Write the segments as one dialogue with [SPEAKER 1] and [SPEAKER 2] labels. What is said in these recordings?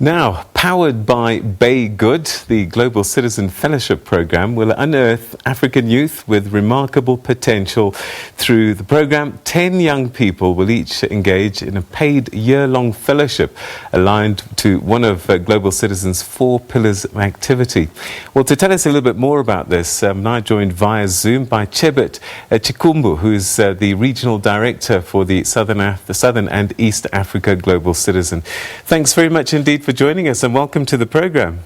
[SPEAKER 1] Now, powered by BeyGOOD, the Global Citizen Fellowship Program will unearth African youth with remarkable potential. Through the program, 10 young people will each engage in a paid year-long fellowship aligned to one of Global Citizen's 4 pillars of activity. Well, to tell us a little bit more about this, I'm now joined via Zoom by Chebet Chikumbu, who is the Regional Director for the Southern and East Africa Global Citizen. Thanks very much indeed for joining us, and welcome to the program.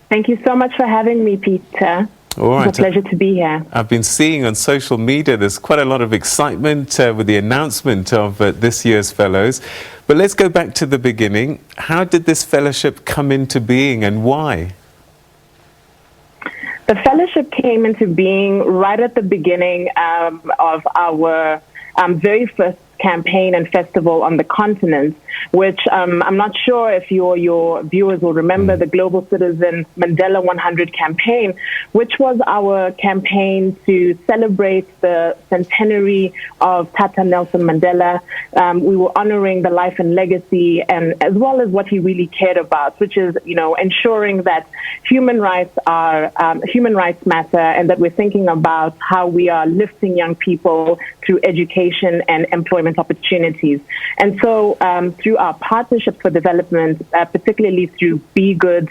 [SPEAKER 2] Thank you so much for having me, Peter.
[SPEAKER 1] All right.
[SPEAKER 2] It's a pleasure to be here.
[SPEAKER 1] I've been seeing on social media there's quite a lot of excitement with the announcement of this year's fellows. But let's go back to the beginning. How did this fellowship come into being and why?
[SPEAKER 2] The fellowship came into being right at the beginning of our very first campaign and festival on the continent, which I'm not sure if your viewers will remember, the Global Citizen Mandela 100 campaign, which was our campaign to celebrate the centenary of Tata Nelson Mandela. We were honoring the life and legacy, and as well as what he really cared about, which is, ensuring that human rights matter, and that we're thinking about how we are lifting young people through education and employment opportunities. And so through our partnership for development, particularly through BeyGOOD,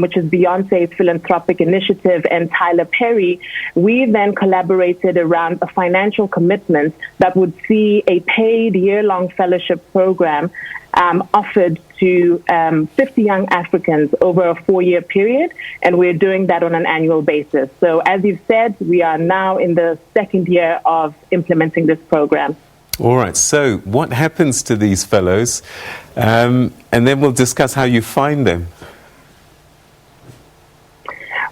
[SPEAKER 2] which is Beyonce's philanthropic initiative, and Tyler Perry, we then collaborated around a financial commitment that would see a paid year-long fellowship program offered to 50 young Africans over a 4-year period, and we're doing that on an annual basis. So as you've said, we are now in the 2nd year of implementing this program.
[SPEAKER 1] All right, so what happens to these fellows? And then we'll discuss how you find them.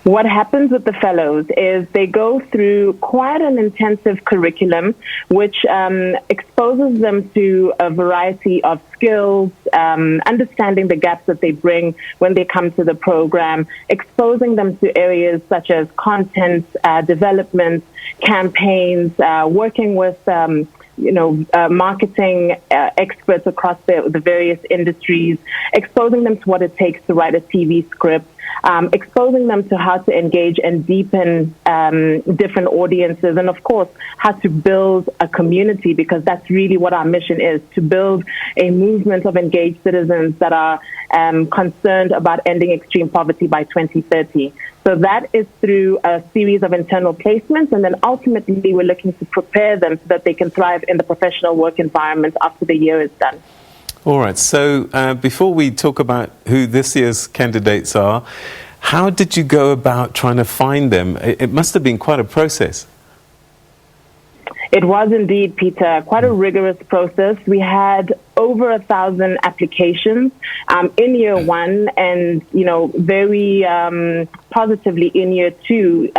[SPEAKER 2] What happens with the fellows is they go through quite an intensive curriculum, which exposes them to a variety of skills, understanding the gaps that they bring when they come to the program, exposing them to areas such as content development, campaigns, working with marketing experts across the various industries, exposing them to what it takes to write a TV script, exposing them to how to engage and deepen different audiences, and of course, how to build a community, because that's really what our mission is, to build a movement of engaged citizens that are concerned about ending extreme poverty by 2030. So that is through a series of internal placements, and then ultimately we're looking to prepare them so that they can thrive in the professional work environment after the year is done.
[SPEAKER 1] All right, so before we talk about who this year's candidates are, how did you go about trying to find them? It must have been quite a process.
[SPEAKER 2] It was indeed, Peter, quite a rigorous process. We had over 1,000 applications in year 1, and very positively in year 2,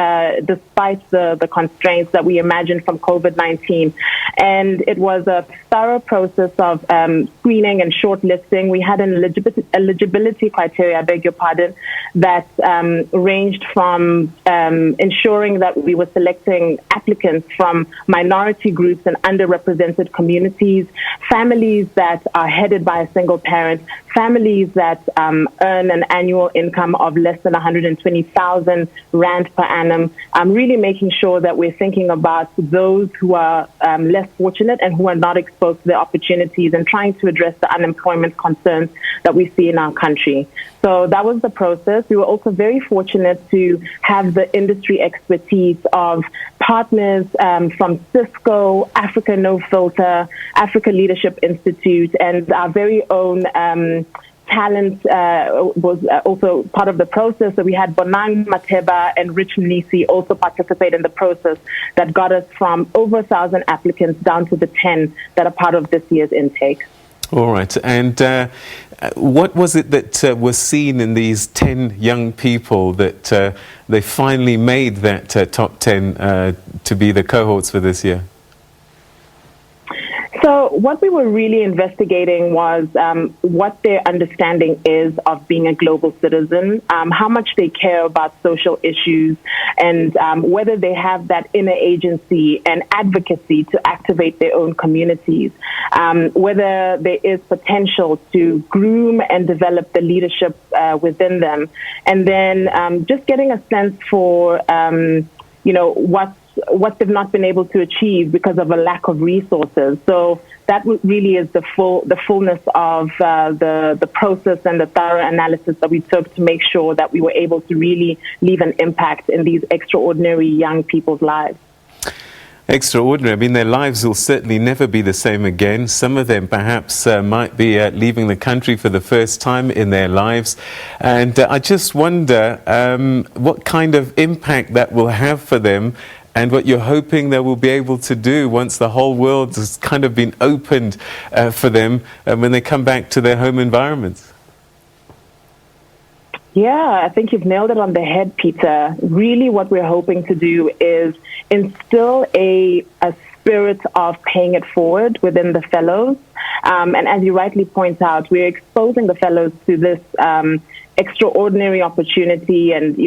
[SPEAKER 2] despite the constraints that we imagined from COVID-19. And it was a thorough process of screening and shortlisting. We had an eligibility criteria, I beg your pardon, that ranged from ensuring that we were selecting applicants from minority groups and underrepresented communities, families that are headed by a single parent, families that earn an annual income of less than 120,000 Rand per annum. Really making sure that we're thinking about those who are less fortunate and who are not exposed to the opportunities, and trying to address the unemployment concerns that we see in our country. So that was the process. We were also very fortunate to have the industry expertise of partners from Cisco, Africa No Filter, Africa Leadership Institute, and our very own talent was also part of the process. So we had Bonang Mateba and Rich Mnisi also participate in the process that got us from over 1,000 applicants down to the 10 that are part of this year's intake.
[SPEAKER 1] All right. And what was it that was seen in these 10 young people that they finally made that top 10 to be the cohorts for this year?
[SPEAKER 2] So what we were really investigating was what their understanding is of being a global citizen, how much they care about social issues, and whether they have that inner agency and advocacy to activate their own communities, whether there is potential to groom and develop the leadership within them, and then just getting a sense for, what they've not been able to achieve because of a lack of resources. So that really is the fullness of the process and the thorough analysis that we took to make sure that we were able to really leave an impact in these extraordinary young people's lives.
[SPEAKER 1] Extraordinary. I mean, their lives will certainly never be the same again. Some of them perhaps might be leaving the country for the first time in their lives. And I just wonder what kind of impact that will have for them, and what you're hoping they will be able to do once the whole world has kind of been opened for them when they come back to their home environments.
[SPEAKER 2] Yeah, I think you've nailed it on the head, Peter. Really what we're hoping to do is instill a spirit of paying it forward within the fellows. And as you rightly point out, we're exposing the fellows to this extraordinary opportunity, and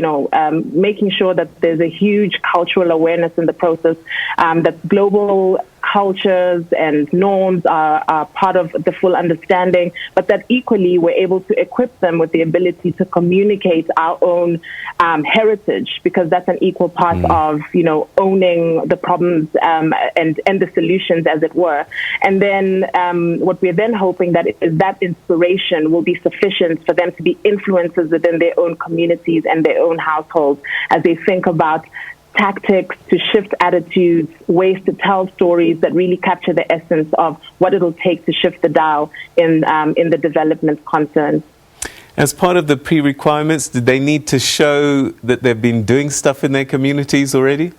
[SPEAKER 2] making sure that there's a huge cultural awareness in the process, that global cultures and norms are part of the full understanding, but that equally we're able to equip them with the ability to communicate our own heritage, because that's an equal part of owning the problems and the solutions, as it were. And then what we're then hoping that is that inspiration will be sufficient for them to be influencers within their own communities and their own households as they think about tactics to shift attitudes, ways to tell stories that really capture the essence of what it'll take to shift the dial in the development concerns.
[SPEAKER 1] As part of the pre-requirements, did they need to show that they've been doing stuff in their communities already?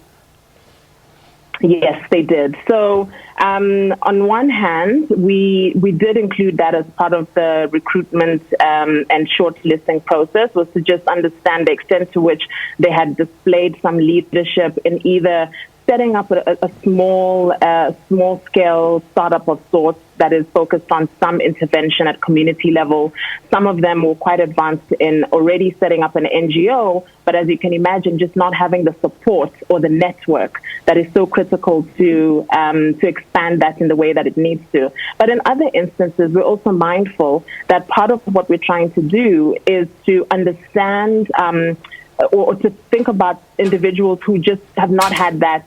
[SPEAKER 2] Yes, they did. So on one hand, we did include that as part of the recruitment and shortlisting process, was to just understand the extent to which they had displayed some leadership in either setting up a small-scale startup of sorts that is focused on some intervention at community level. Some of them were quite advanced in already setting up an NGO, but as you can imagine, just not having the support or the network that is so critical to expand that in the way that it needs to. But in other instances, we're also mindful that part of what we're trying to do is to understand or to think about individuals who just have not had that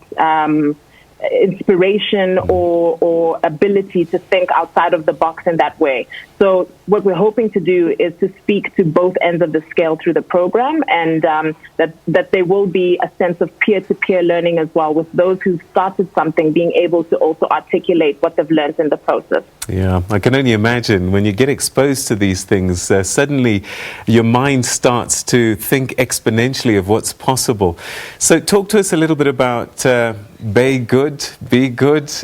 [SPEAKER 2] inspiration or ability to think outside of the box in that way. So what we're hoping to do is to speak to both ends of the scale through the program, and that there will be a sense of peer-to-peer learning as well, with those who started something being able to also articulate what they've learned in the process.
[SPEAKER 1] Yeah, I can only imagine when you get exposed to these things, suddenly your mind starts to think exponentially of what's possible. So talk to us a little bit about BeyGOOD,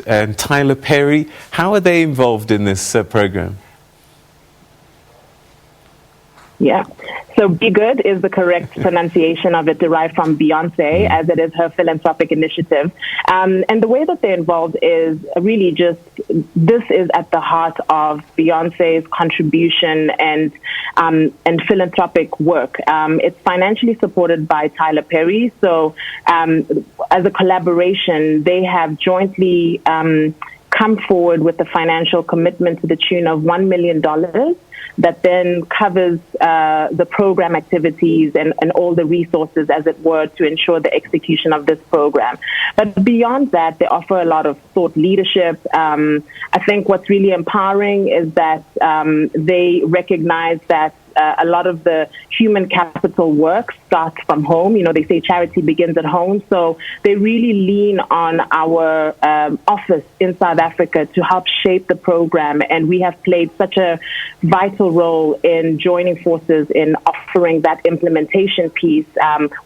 [SPEAKER 1] and Tyler Perry. How are they involved in this program?
[SPEAKER 2] Yeah. So BeyGOOD is the correct pronunciation of it, derived from Beyonce, as it is her philanthropic initiative. And the way that they're involved is really just, this is at the heart of Beyonce's contribution and philanthropic work. It's financially supported by Tyler Perry. So as a collaboration, they have jointly come forward with a financial commitment to the tune of $1 million that then covers the program activities and all the resources, as it were, to ensure the execution of this program. But beyond that, they offer a lot of thought leadership. I think what's really empowering is that they recognize that a lot of the human capital work starts from home. They say charity begins at home. So they really lean on our office in South Africa to help shape the program. And we have played such a vital role in joining forces in offering that implementation piece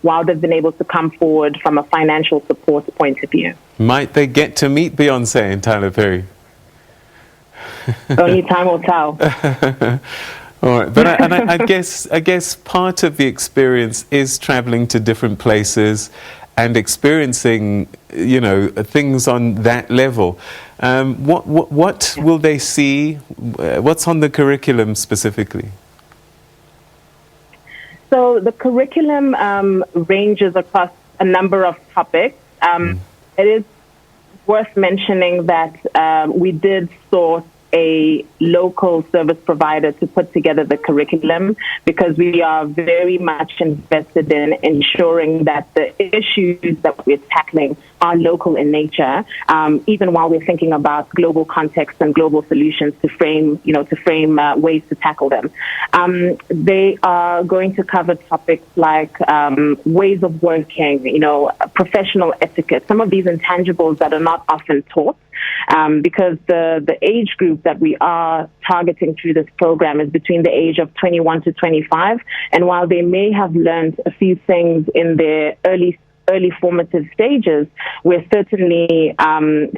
[SPEAKER 2] while they've been able to come forward from a financial support point of view.
[SPEAKER 1] Might they get to meet Beyonce and Tyler Perry?
[SPEAKER 2] Only time will tell.
[SPEAKER 1] All right, but I guess part of the experience is traveling to different places and experiencing, things on that level. What will they see? What's on the curriculum specifically?
[SPEAKER 2] So the curriculum ranges across a number of topics. It is worth mentioning that we did source a local service provider to put together the curriculum, because we are very much invested in ensuring that the issues that we're tackling are local in nature, even while we're thinking about global context and global solutions to frame ways to tackle them. They are going to cover topics like ways of working, professional etiquette, some of these intangibles that are not often taught. Because the age group that we are targeting through this program is between the age of 21 to 25. And while they may have learned a few things in their early formative stages, we're certainly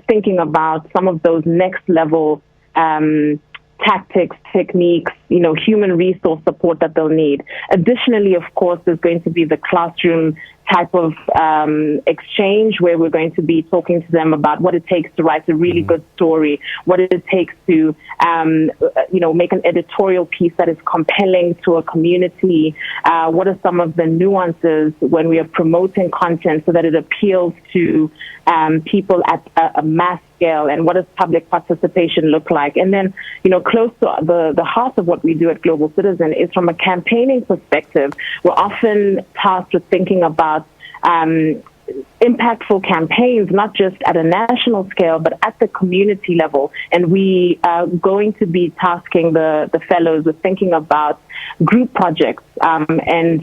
[SPEAKER 2] thinking about some of those next level tactics, techniques, human resource support that they'll need. Additionally, of course, there's going to be the classroom type of exchange where we're going to be talking to them about what it takes to write a really good story, what it takes to, make an editorial piece that is compelling to a community, what are some of the nuances when we are promoting content so that it appeals to people at a mass scale, and what does public participation look like? And then, close to the heart of what we do at Global Citizen is from a campaigning perspective. We're often tasked with thinking about impactful campaigns, not just at a national scale, but at the community level. And we are going to be tasking the fellows with thinking about group projects. And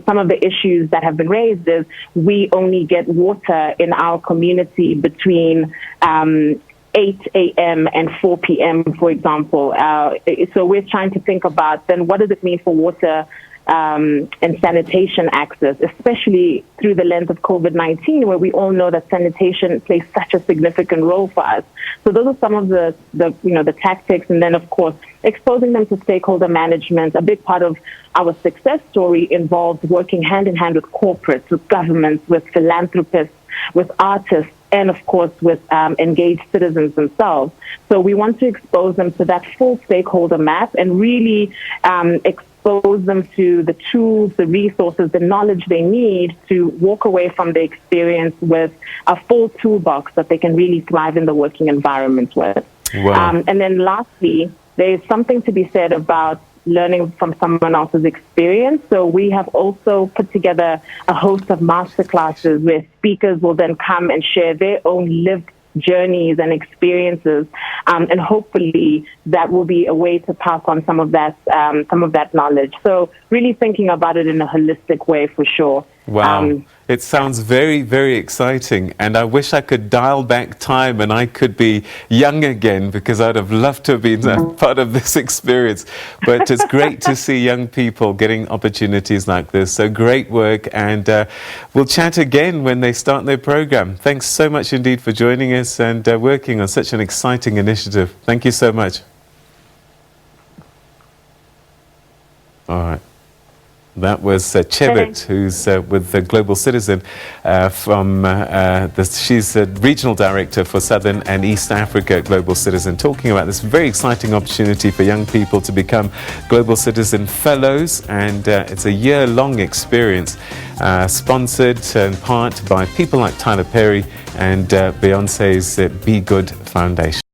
[SPEAKER 2] some of the issues that have been raised is we only get water in our community between 8 a.m. and 4 p.m., for example. So we're trying to think about then what does it mean for water and sanitation access, especially through the lens of COVID-19, where we all know that sanitation plays such a significant role for us. So those are some of the tactics, and then of course exposing them to stakeholder management. A big part of our success story involves working hand in hand with corporates, with governments, with philanthropists, with artists, and of course with engaged citizens themselves. So we want to expose them to that full stakeholder map and really expose them to the tools, the resources, the knowledge they need to walk away from the experience with a full toolbox that they can really thrive in the working environment with.
[SPEAKER 1] Wow.
[SPEAKER 2] And then lastly, there is something to be said about learning from someone else's experience. So we have also put together a host of masterclasses where speakers will then come and share their own lived journeys and experiences, and hopefully that will be a way to pass on some of that knowledge. So really thinking about it in a holistic way for sure.
[SPEAKER 1] Wow. It sounds very, very exciting, and I wish I could dial back time and I could be young again, because I'd have loved to have been part of this experience. But it's great to see young people getting opportunities like this. So great work, and we'll chat again when they start their program. Thanks so much indeed for joining us and working on such an exciting initiative. Thank you so much. All right. That was Chebet, who's with the Global Citizen she's the Regional Director for Southern and East Africa Global Citizen, talking about this very exciting opportunity for young people to become Global Citizen Fellows. And it's a year-long experience sponsored in part by people like Tyler Perry and Beyonce's BeyGOOD Foundation.